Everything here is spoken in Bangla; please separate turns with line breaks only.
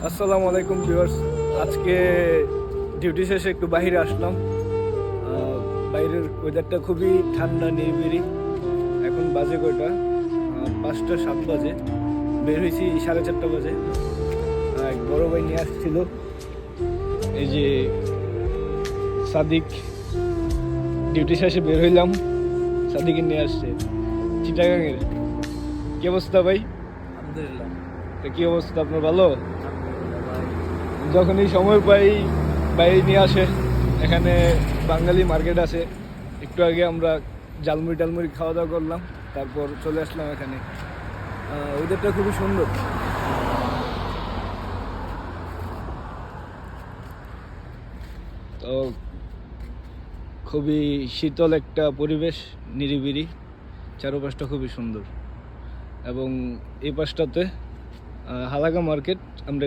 আসসালামু আলাইকুম ভিউয়ার্স। আজকে ডিউটি শেষে একটু বাইরে আসলাম। বাইরের ওয়েদারটা খুবই ঠান্ডা নিরিবিলি। এখন বাজে কয়টা? 5টা 7 বাজে। বের হয়েছি 4:30 বাজে। এক বড় ভাই নিয়ে আসছিল, এই যে সাদিক। ডিউটি শেষে বের হইলাম, সাদিকে নিয়ে আসছে চিটাগাংয়ের। কি অবস্থা ভাই?
আলহামদুলিল্লাহ।
তো কি অবস্থা আপনার? ভালো? যখনই সময় পাই বাইরে নিয়ে আসে। এখানে বাঙালি মার্কেট আছে, একটু আগে আমরা ঝালমুড়ি টালমুড়ি খাওয়া দাওয়া করলাম, তারপর চলে আসলাম এখানে। ওয়েদারটা খুবই সুন্দর। তো খুবই শীতল একটা পরিবেশ, নিরিবিলি, চারপাশটা খুবই সুন্দর। এবং এই পাশটাতে হালাকা মার্কেট আমরা